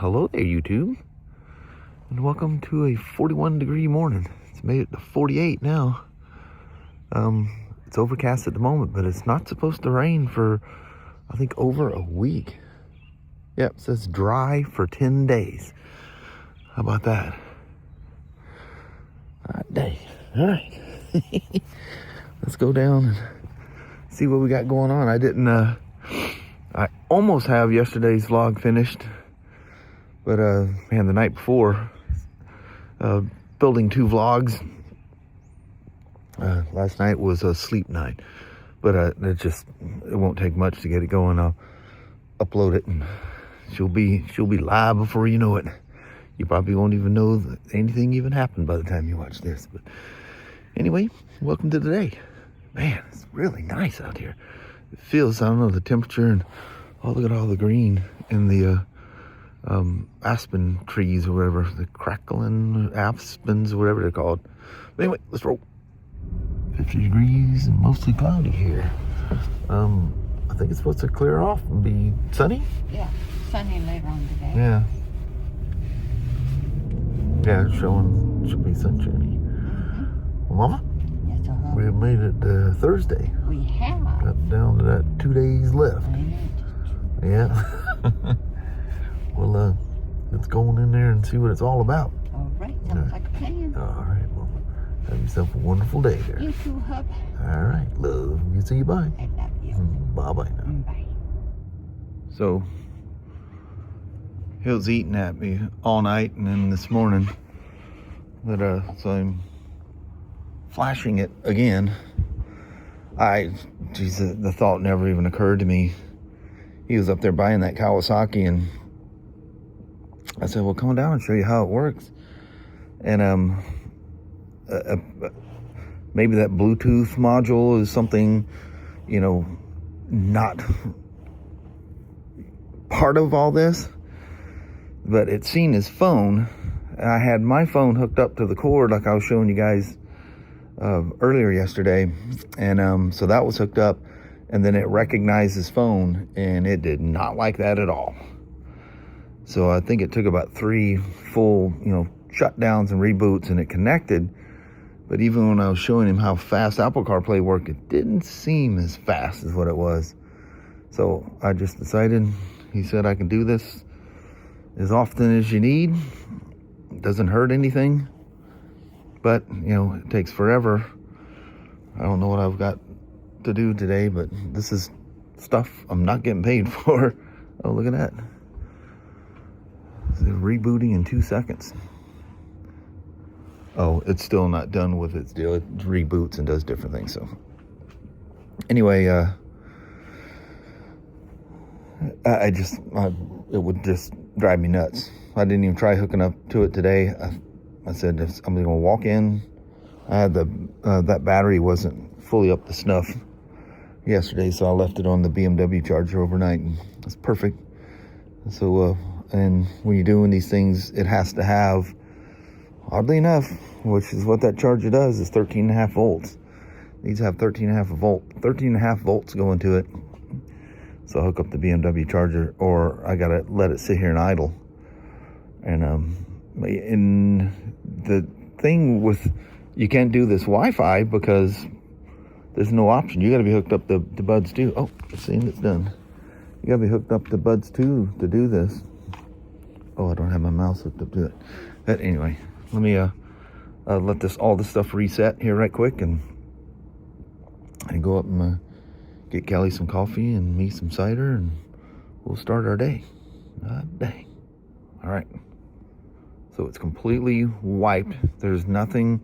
hello there, YouTube, and welcome to a 41-degree morning. It's made it to 48 now. It's overcast at the moment, but it's not supposed to rain for, I think, over a week. Yep, it says dry for 10 days. How about that? Hot day. All right. Let's go down and see what we got going on. I almost have yesterday's vlog finished, but man, the night before, building 2 vlogs. Last night was a sleep night, but it won't take much to get it going. I'll upload it and she'll be live before you know it. You probably won't even know that anything even happened by the time you watch this. But anyway, welcome to the day. Man, it's really nice out here. It feels, I don't know, the temperature, and oh, look at all the green in the aspen trees or whatever, the crackling aspens, whatever they're called. But anyway, let's roll. 50 degrees and mostly cloudy here. I think it's supposed to clear off and be sunny. Yeah, sunny later on today. Yeah. Yeah, it's showing should be sunshiny. Well, Mama, Yes, we have made it Thursday. We have. Got down to that 2 days left. Yeah. Well, let's go on in there and see what it's all about. All right, sounds like a plan. All right, well, have yourself a wonderful day there. You too, hub. All right, love you. See you. Bye. I love you. Bye-bye now. Bye. So, he was eating at me all night, and then this morning, so I'm flashing it again. The thought never even occurred to me. He was up there buying that Kawasaki, and I said, well, come on down and show you how it works. And maybe that Bluetooth module is something, not part of all this, but it's seen his phone. I had my phone hooked up to the cord like I was showing you guys earlier yesterday, and so that was hooked up, and then it recognized his phone, and it did not like that at all. So I think it took about 3 full, shutdowns and reboots, and it connected. But even when I was showing him how fast Apple CarPlay worked, it didn't seem as fast as what it was. So I just decided, he said I can do this as often as you need. It doesn't hurt anything. But, it takes forever. I don't know what I've got to do today, but this is stuff I'm not getting paid for. Oh, look at that. It's rebooting in 2 seconds. Oh, it's still not done with its deal. It reboots and does different things. So anyway, it would just drive me nuts. I didn't even try hooking up to it today. I said, I'm going to walk in. I had that battery wasn't fully up to snuff yesterday, so I left it on the BMW charger overnight, and it's perfect. So, and when you're doing these things, it has to have, oddly enough, which is what that charger does, is 13.5 volts. It needs to have 13.5 volts going to it. So I hook up the BMW charger, or I gotta let it sit here and idle. And in the thing with, you can't do this Wi-Fi because there's no option. You gotta be hooked up to Buds 2. Oh, let's see, it's done. You gotta be hooked up to Buds 2 to do this. Oh, I don't have my mouse hooked up to it. But anyway, let me let all this stuff reset here right quick, and go up and get Kelly some coffee and me some cider, and we'll start our day. Day. All right. So it's completely wiped. There's nothing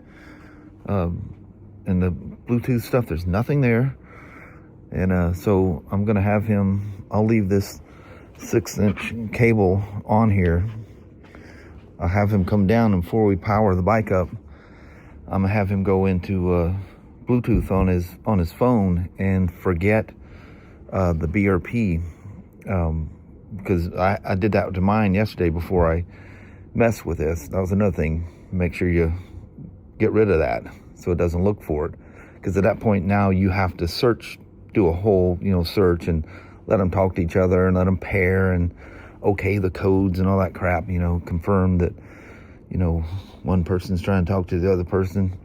in the Bluetooth stuff. There's nothing there. And so I'm going to have him, I'll leave this 6-inch cable on here. I'll have him come down, and before we power the bike up, I'm going to have him go into Bluetooth on his phone and forget the BRP, because I did that to mine yesterday before I messed with this. That was another thing. Make sure you get rid of that so it doesn't look for it, because at that point now you have to do a whole search and let them talk to each other and let them pair and okay the codes and all that crap, confirm that, one person's trying to talk to the other person,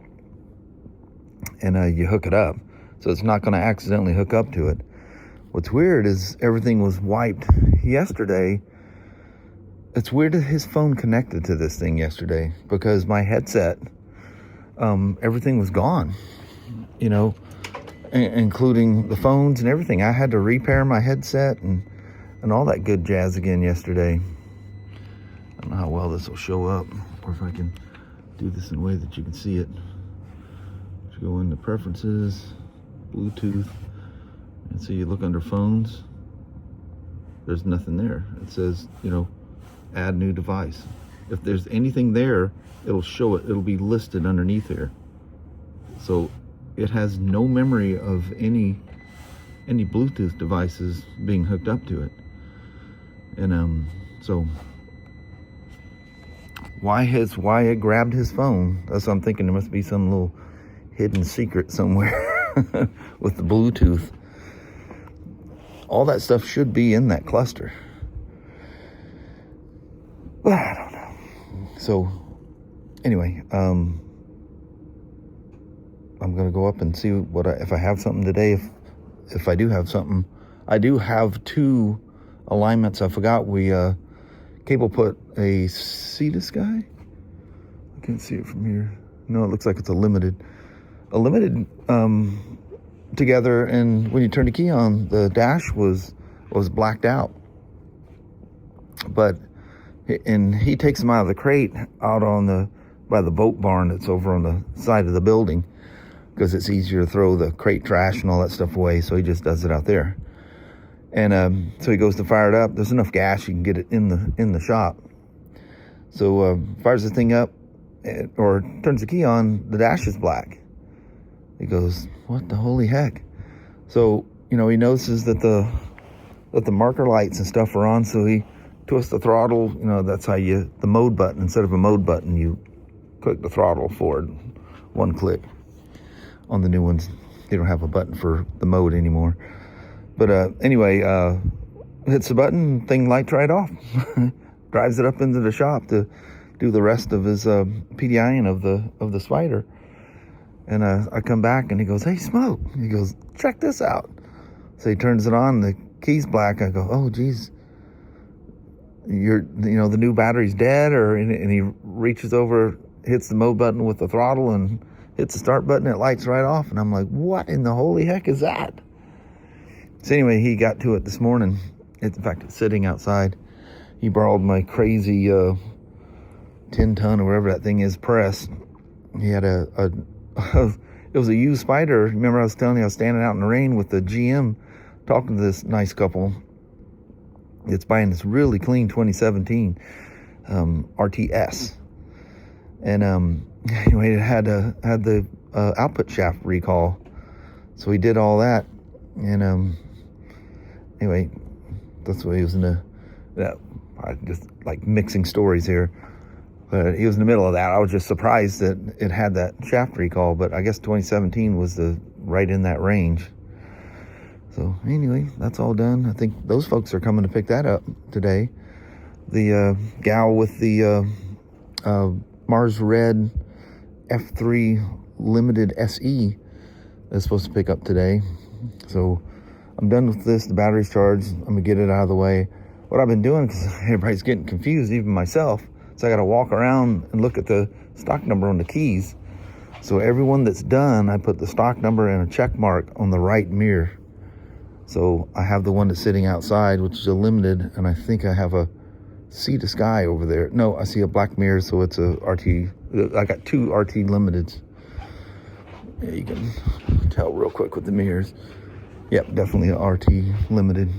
and you hook it up. So it's not going to accidentally hook up to it. What's weird is everything was wiped yesterday. It's weird that his phone connected to this thing yesterday, because my headset, everything was gone, including the phones and everything. I had to repair my headset and all that good jazz again yesterday. I don't know how well this will show up, or if I can do this in a way that you can see it. Just go into preferences, Bluetooth, and so you look under phones. There's nothing there. It says, add new device. If there's anything there, it'll show it. It'll be listed underneath there. So it has no memory of any Bluetooth devices being hooked up to it. And so why it grabbed his phone? That's what I'm thinking. There must be some little hidden secret somewhere with the Bluetooth. All that stuff should be in that cluster. But I don't know. So anyway, I'm gonna go up and see if I have something today. If I do have something, I do have 2 alignments. I forgot Cable put a see this guy. I can't see it from here. No, it looks like it's a limited together, and when you turn the key on, the dash was blacked out. And he takes them out of the crate out by the boat barn that's over on the side of the building, because it's easier to throw the crate trash and all that stuff away. So he just does it out there. And so he goes to fire it up. There's enough gas, you can get it in the shop. So fires the thing up, or turns the key on, the dash is black. He goes, what the holy heck? So, he notices that the marker lights and stuff are on, so he twists the throttle. That's how the mode button, instead of a mode button, you click the throttle forward, one click. On the new ones, they don't have a button for the mode anymore. But anyway, hits the button, thing lights right off. Drives it up into the shop to do the rest of his PDIing of the Spyder. And I come back and he goes, hey, Smoak. He goes, check this out. So he turns it on, the key's black. I go, oh, geez. The new battery's dead, and he reaches over, hits the mode button with the throttle and hits the start button, it lights right off. And I'm like, what in the holy heck is that? So anyway, he got to it this morning. In fact, it's sitting outside. He borrowed my crazy 10-ton or whatever that thing is press. He had it was a used Spyder. Remember I was telling you I was standing out in the rain with the GM talking to this nice couple. It's buying this really clean 2017 RTS. And anyway, it had the output shaft recall. So he did all that. And anyway, that's what he was I just like mixing stories here. But he was in the middle of that. I was just surprised that it had that shaft recall, but I guess 2017 was right in that range. So anyway, that's all done. I think those folks are coming to pick that up today. The gal with the Mars Red F3 Limited SE is supposed to pick up today. So I'm done with this. The battery's charged. I'm gonna get it out of the way. What I've been doing, because everybody's getting confused, even myself, so I got to walk around and look at the stock number on the keys. So everyone that's done, I put the stock number and a check mark on the right mirror. So I have the one that's sitting outside, which is a limited, and I think I have a see the sky over there. No, I see a black mirror, so it's a RT. I got 2 RT limiteds. Yeah, you can tell real quick with the mirrors. Yep, definitely an RT limited.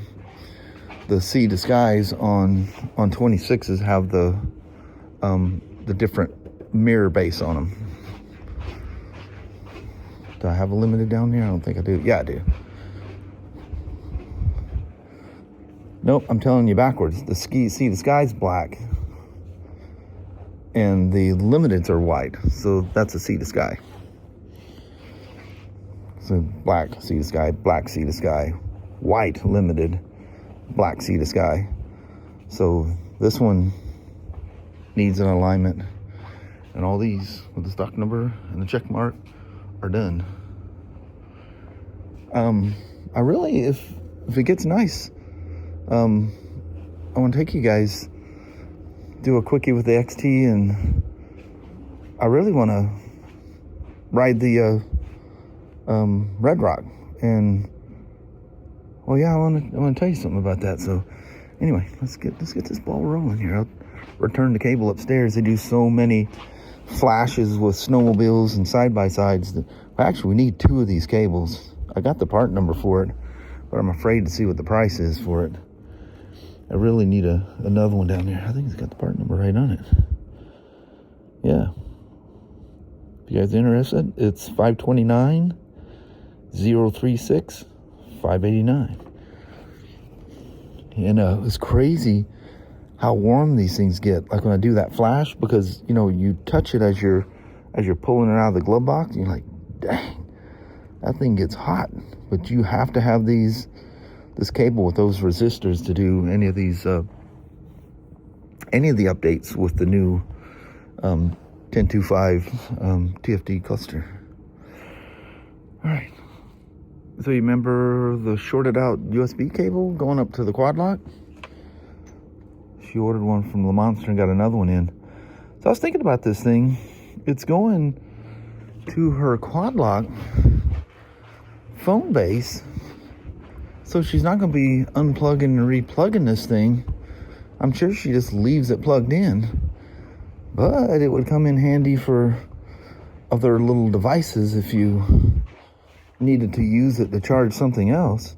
The see the skies on 26s have the different mirror base on them. Do I have a limited down there? I don't think I do. Yeah, I do. Nope, I'm telling you backwards. The see the sky's black, and the limiteds are white. So that's a see the sky. So black see the sky, black see the sky, white limited, black see the sky. So this one needs an alignment, and all these with the stock number and the check mark are done. I really, if it gets nice, I want to take you guys, do a quickie with the XT, and I really want to ride the Red Rock. And well, yeah, I want to tell you something about that. So anyway, let's get this ball rolling here. I'll return the cable upstairs. They do so many flashes with snowmobiles and side-by-sides that, actually, we need 2 of these cables. I got the part number for it, but I'm afraid to see what the price is for it. I really need another one down there. I think it's got the part number right on it. Yeah. If you guys are interested, it's 529 036 589. And it's crazy how warm these things get. Like when I do that flash, because you touch it as you're pulling it out of the glove box, and you're like, dang, that thing gets hot. But you have to have this cable with those resistors to do any of the updates with the new 10.25 TFT cluster. All right. So you remember the shorted out USB cable going up to the quad lock? She ordered one from LaMonster and got another one in. So I was thinking about this thing. It's going to her quad lock phone base. So she's not going to be unplugging and replugging this thing. I'm sure she just leaves it plugged in. But it would come in handy for other little devices if you needed to use it to charge something else.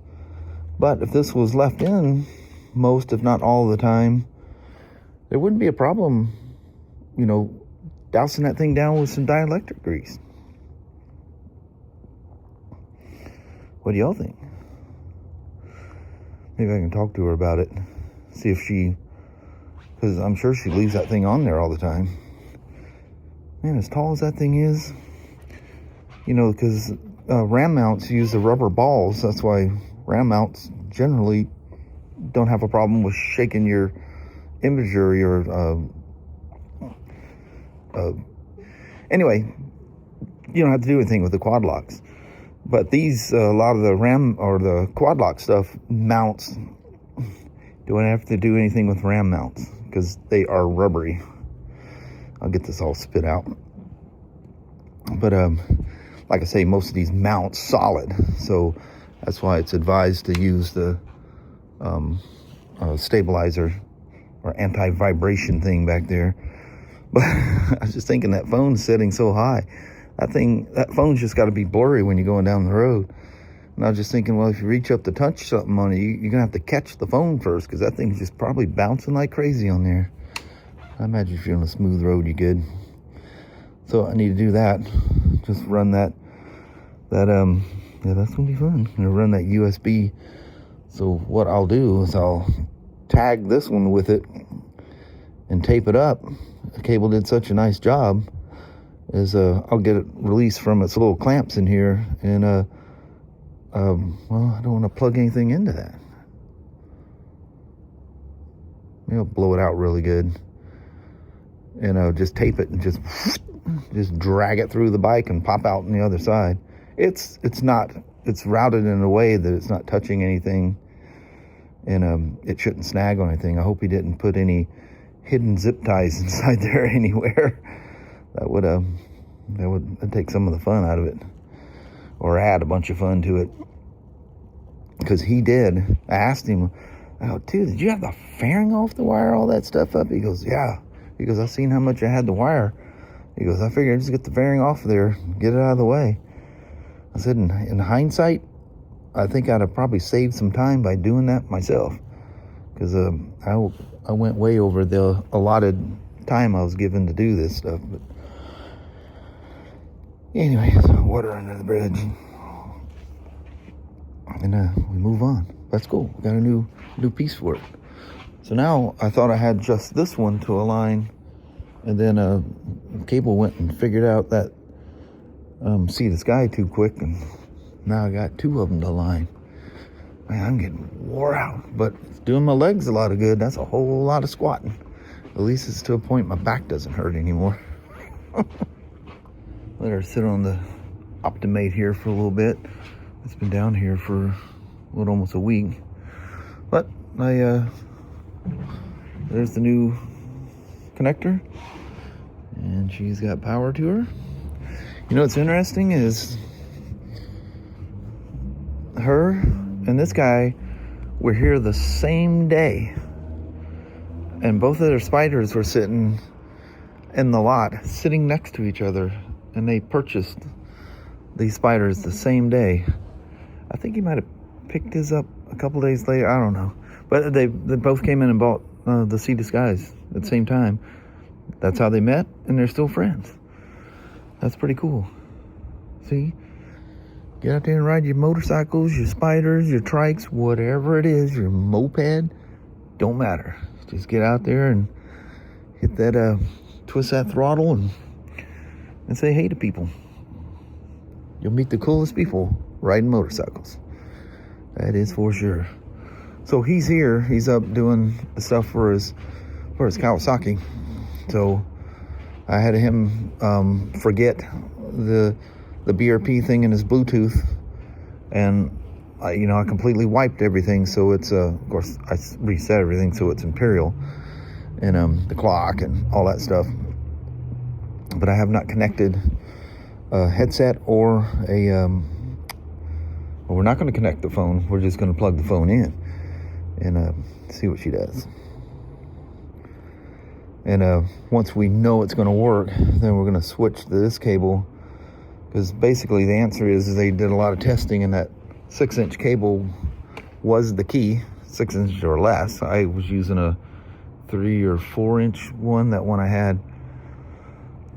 But if this was left in most, if not all the time, there wouldn't be a problem, dousing that thing down with some dielectric grease. What do y'all think? Maybe I can talk to her about it. See if because I'm sure she leaves that thing on there all the time. Man, as tall as that thing is, because RAM mounts use the rubber balls. That's why RAM mounts generally don't have a problem with shaking your imagery or anyway, you don't have to do anything with the quad locks. But these, a lot of the RAM or the quad lock stuff mounts, don't have to do anything with RAM mounts because they are rubbery. I'll get this all spit out. But like I say, most of these mounts solid, so that's why it's advised to use the stabilizer or anti-vibration thing back there. But I was just thinking that phone's setting so high. That phone's just got to be blurry when you're going down the road. And I was just thinking, well, if you reach up to touch something on it, you're going to have to catch the phone first, because that thing's just probably bouncing like crazy on there. I imagine if you're on a smooth road, you're good. So I need to do that. Just run that yeah, that's going to be fun. I'm going to run that USB. So what I'll do is I'll tag this one with it and tape it up. The cable did such a nice job. I'll get it released from its little clamps in here, and well, I don't want to plug anything into that. Maybe I'll blow it out really good, and just tape it and just drag it through the bike and pop out on the other side. It's routed in a way that it's not touching anything, and it shouldn't snag on anything. I hope he didn't put any hidden zip ties inside there anywhere. That would take some of the fun out of it, or add a bunch of fun to it. Because he did. I asked him, I go, dude, did you have the fairing off the wire, all that stuff up? He goes, yeah. He goes, I seen how much I had the wire. He goes, I figured I'd just get the fairing off of there, get it out of the way. I said, in hindsight, I think I'd have probably saved some time by doing that myself. Because I went way over the allotted time I was given to do this stuff. But anyway, so water under the bridge, and we move on. That's cool. We got a new piece for it. So now I thought I had just this one to align, and then cable went and figured out that see the sky too quick, and now I got 2 of them to align. Man, I'm getting wore out, but it's doing my legs a lot of good. That's a whole lot of squatting. At least it's to a point my back doesn't hurt anymore. Let her sit on the Optimate here for a little bit. It's been down here for almost a week. But there's the new connector, and she's got power to her. You know what's interesting is her and this guy were here the same day, and both of their Spyders were sitting in the lot, sitting next to each other, and they purchased these Spyders the same day. I think he might have picked his up a couple days later. I don't know, but they both came in and bought the Sea Disguise at the same time. That's how they met, and they're still friends. That's pretty cool. See, get out there and ride your motorcycles, your Spyders, your trikes, whatever it is, your moped, don't matter. Just get out there and hit that, twist that throttle and say hey to people. You'll meet the coolest people riding motorcycles. That is for sure. So he's here. He's up doing the stuff for his Kawasaki. So I had him forget the BRP thing in his Bluetooth, and I completely wiped everything. So it's of course I reset everything so it's Imperial, and the clock and all that stuff. But I have not connected a headset or a. Well, we're not going to connect the phone. We're just going to plug the phone in and see what she does. And once we know it's going to work, then we're going to switch to this cable, because basically the answer is they did a lot of testing, and that 6-inch cable was the key, 6 inches or less. I was using a 3 or 4-inch one, that one I had.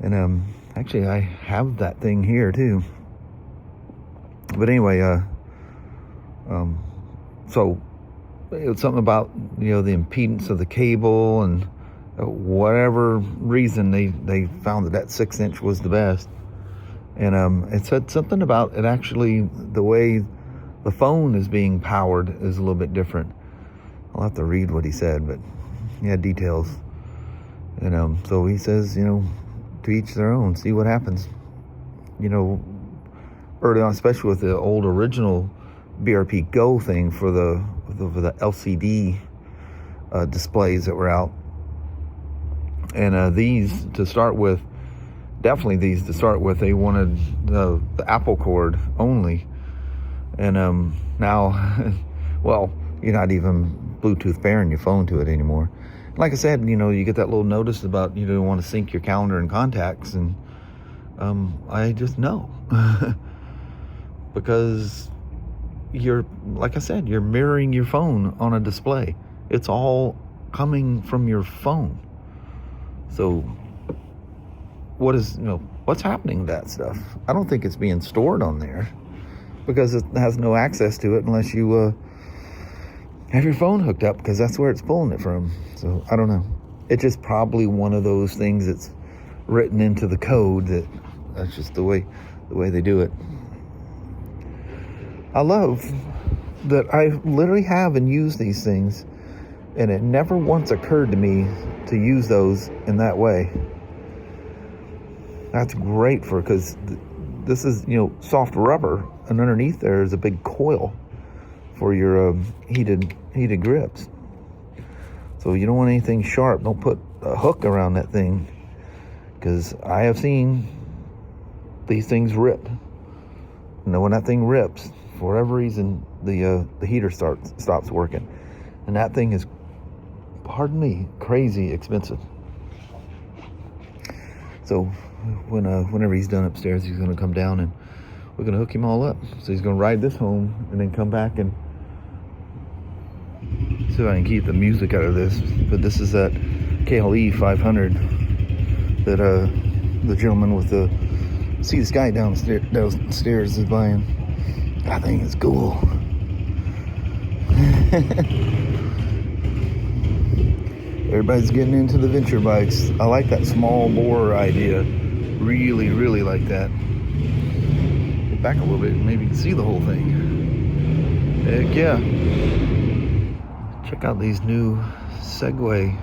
And actually I have that thing here too. But anyway, so it was something about, the impedance of the cable, and whatever reason they found that 6-inch was the best. And it said something about it actually, the way the phone is being powered is a little bit different. I'll have to read what he said, but he had details. And so he says, to each their own, see what happens. Early on, especially with the old original BRP Go thing for the LCD displays that were out. And these to start with, definitely these to start with, they wanted the Apple cord only. And now, well, you're not even Bluetooth pairing your phone to it anymore. Like I said, you get that little notice about you don't want to sync your calendar and contacts, and I just know. Because like I said, you're mirroring your phone on a display. It's all coming from your phone. So what's happening to that stuff? I don't think it's being stored on there, because it has no access to it unless you have your phone hooked up, because that's where it's pulling it from. So I don't know. It's just probably one of those things that's written into the code that's just the way they do it. I love that I literally have and use these things, and it never once occurred to me to use those in that way. That's great because this is, soft rubber, and underneath there is a big coil for your heated grips. So you don't want anything sharp. Don't put a hook around that thing, because I have seen these things rip. And when that thing rips, for whatever reason, the heater stops working, and that thing is, pardon me, crazy expensive. So whenever he's done upstairs, he's going to come down and we're going to hook him all up. So he's going to ride this home and then come back and see if I can keep the music out of this. But this is that KLE 500 that the gentleman with the See This Guy downstairs is buying. That thing is cool. Everybody's getting into the venture bikes. I like that small bore idea. Really, really like that. Get back a little bit, maybe you can see the whole thing. Heck yeah. Check out these new Segway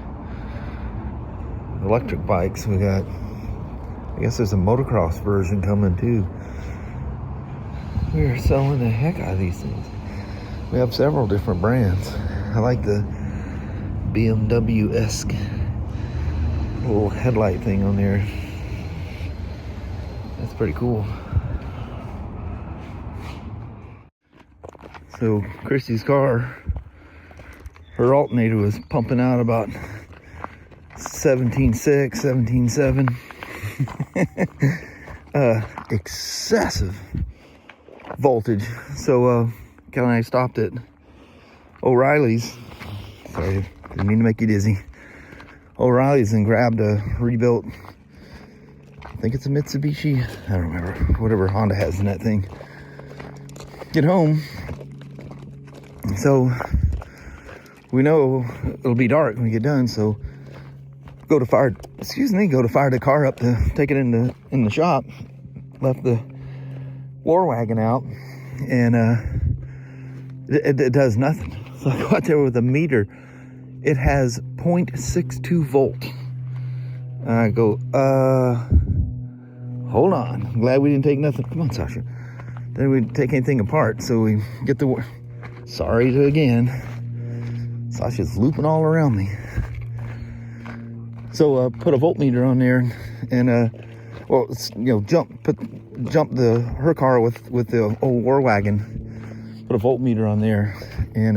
electric bikes we got. I guess there's a motocross version coming too. We're selling the heck out of these things. We have several different brands. I like the BMW-esque little headlight thing on there. That's pretty cool. So Christy's car, her alternator was pumping out about 17.6, 17.7. Excessive voltage. So Kelly and I stopped at O'Reilly's. Sorry, didn't mean to make you dizzy. O'Reilly's and grabbed a rebuilt, I think it's a Mitsubishi, I don't remember, whatever Honda has in that thing. Get home. So we know it'll be dark when we get done, so go to fire the car up to take it in the shop. Left the war wagon out, and it does nothing. So I go out there with a meter. It has 0.62 volt. I go, hold on. I'm glad we didn't take nothing. Come on, Sasha. Then we didn't take anything apart, so we get the. Sorry again. Sasha's looping all around me. So put a voltmeter on there, and jump her car with the old war wagon. Put a voltmeter on there, and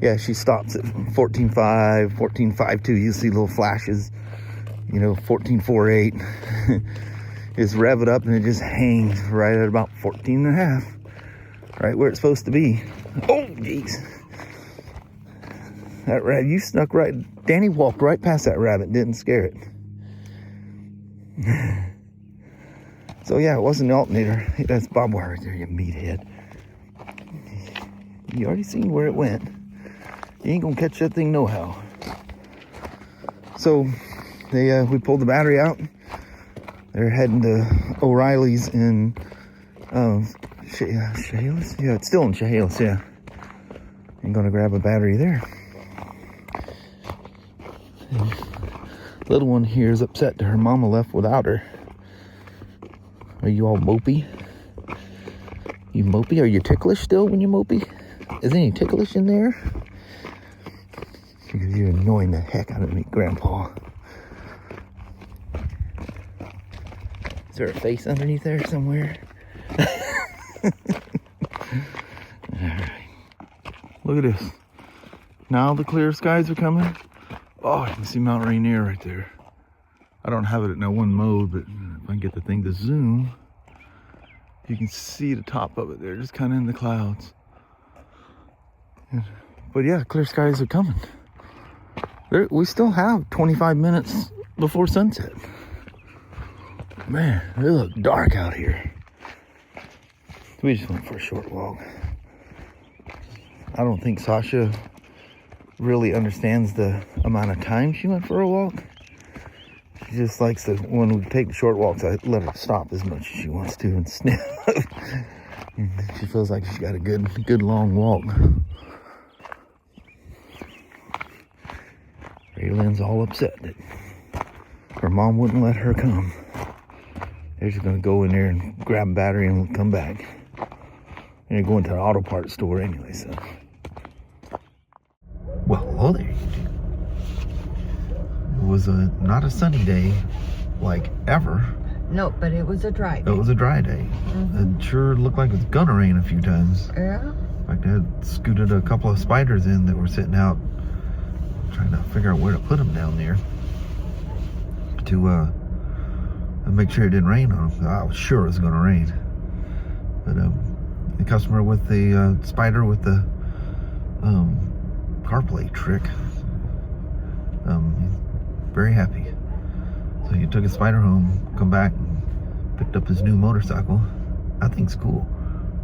yeah, she stops at 14.5, 14.52. You see little flashes, 14.48. Just rev it up, and it just hangs right at about 14.5, right where it's supposed to be. Oh, jeez. That rabbit, you snuck right. Danny walked right past that rabbit, didn't scare it. So yeah, it wasn't the alternator. That's barbed wire right there, you meathead. You already seen where it went. You ain't gonna catch that thing no how. So we pulled the battery out. They're heading to O'Reilly's in Chehalis? Yeah, it's still in Chehalis, yeah. I'm gonna grab a battery there. And little one here is upset that her mama left without her. Are you all mopey? You mopey? Are you ticklish still when you're mopey? Is any ticklish in there? Because you're annoying the heck out of me, Grandpa. Is there a face underneath there somewhere? Alright. Look at this. Now the clear skies are coming. Oh, you can see Mount Rainier right there. I don't have it in that one mode, but if I can get the thing to zoom, you can see the top of it there, just kind of in the clouds. But yeah, clear skies are coming. We still have 25 minutes before sunset. Man, it looks dark out here. We just went for a short walk. I don't think Sasha really understands the amount of time she went for a walk. She just likes to, when we take the short walks, I let her stop as much as she wants to and sniff. She feels like she's got a good long walk. Raylan's all upset that her mom wouldn't let her come. They're just gonna go in there and grab a battery and we'll come back. And they're going to an auto parts store anyway, so. Well, hello there, YouTube. It was not a sunny day, like ever. No, but it was a dry day. It was a dry day. Mm-hmm. It sure looked like it was gonna rain a few times. Yeah. In fact, I had scooted a couple of Spyders in that were sitting out, trying to figure out where to put them down there to make sure it didn't rain on them. I was sure it was gonna rain. But the customer with the Spyder with the CarPlay trick, he's very happy. So he took his Spyder home, come back, and picked up his new motorcycle. That thing's cool.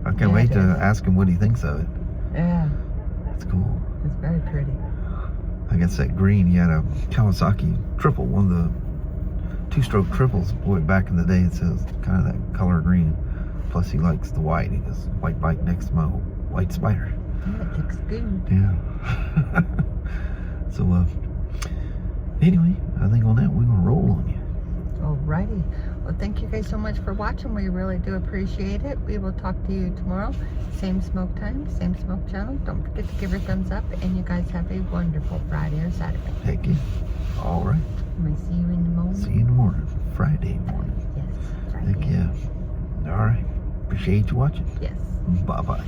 I can't wait to ask him what he thinks of it. Yeah. It's cool. It's very pretty. I guess that green, he had a Kawasaki triple, one of the two-stroke triples. Boy, back in the day, it says kind of that color green. Plus he likes the white. He goes, white bike next to my white Spyder. Yeah, it looks good. Yeah. So, anyway, I think on that we're gonna roll on you. Alrighty. Well, thank you guys so much for watching. We really do appreciate it. We will talk to you tomorrow. Same Smoak time, same Smoak channel. Don't forget to give her a thumbs up. And you guys have a wonderful Friday or Saturday. Heck yeah. All right. We see you in the morning. See you in the morning. Friday morning. Yes, Friday. Heck yeah. All right. Appreciate you watching. Yes. Bye-bye.